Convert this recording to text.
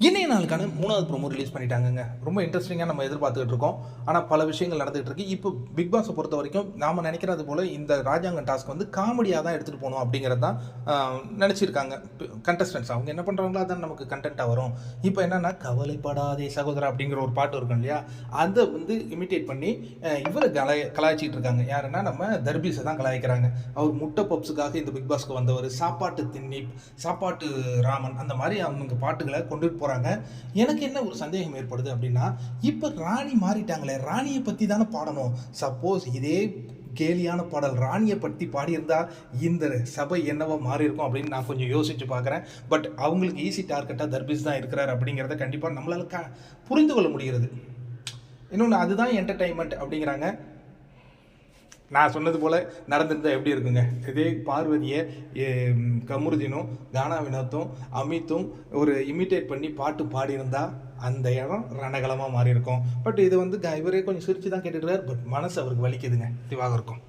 இன்றைய நாளுக்கான 3வது ப்ரோமோ ரிலீஸ் பண்ணிட்டாங்கங்க. ரொம்ப இன்ட்ரெஸ்டிங்காக நம்ம எதிர்பார்த்துக்கிட்டு இருக்கோம். ஆனால் பல விஷயங்கள் நடந்துகிட்டு இருக்கு. இப்போ பிக் பாஸை பொறுத்த வரைக்கும் நாம் நினைக்கிறது போல் இந்த ராஜாங்கம் டாஸ்க் வந்து காமெடியாக தான் எடுத்துகிட்டு போகணும் அப்படிங்கிறது தான் நினச்சிருக்காங்க கண்டஸ்டன்ஸ். அவங்க என்ன பண்ணுறாங்களோ அதான் நமக்கு கண்டென்ட்டாக வரும். இப்போ என்னென்னா கவலைப்படாதே சகோதரா அப்படிங்கிற ஒரு பாட்டு இருக்கும் இல்லையா, அதை வந்து இமிட்டேட் பண்ணி இவரை கலாய்ச்சிட்டு இருக்காங்க. யாருன்னா நம்ம தர்பீஸை தான் கலாய்க்கிறாங்க. அவர் முட்டை பப்ஸுக்காக இந்த பிக் பாஸ்க்கு வந்தவர், சாப்பாட்டு திண்ணி, சாப்பாட்டு ராமன், அந்த மாதிரி அவங்க பாட்டுகளை கொண்டுட்டு போகிறாங்க. எனக்கு என்ன ஒரு சந்தேகம் ஏற்படுது அப்படின்னா, இப்போ ராணி மாறிட்டாங்களே, ராணியை பற்றி தானே பாடணும். சப்போஸ் இதே கேலியான பாடல் ராணியை பற்றி பாடியிருந்தா இந்த சபை என்னவோ மாறி இருக்கும் அப்படின்னு நான் கொஞ்சம் யோசிச்சு பார்க்குறேன். பட் அவங்களுக்கு ஈஸி டார்கெட்டாக தர்பீஸ் தான் இருக்கிறார் அப்படிங்கிறத கண்டிப்பாக நம்மளால் புரிந்து கொள்ள முடிகிறது. இன்னொன்று, அதுதான் என்டர்டைன்மெண்ட் அப்படிங்கிறாங்க. நான் சொன்னது போல் நடந்திருந்தால் எப்படி இருக்குங்க? இதே பார்வதியை கமருதீனும் கானா வினோத்தும் அமித்தும் ஒரு இமிட்டேட் பண்ணி பாட்டு பாடியிருந்தா அந்த இடம் ரணகலமாக மாறி இருக்கும். பட் இது வந்து இவரே கொஞ்சம் சிரித்து தான் கேட்டுட்டு இருக்கார். பட் மனசு அவருக்கு வலிக்குதுங்க திவாகருக்கும்.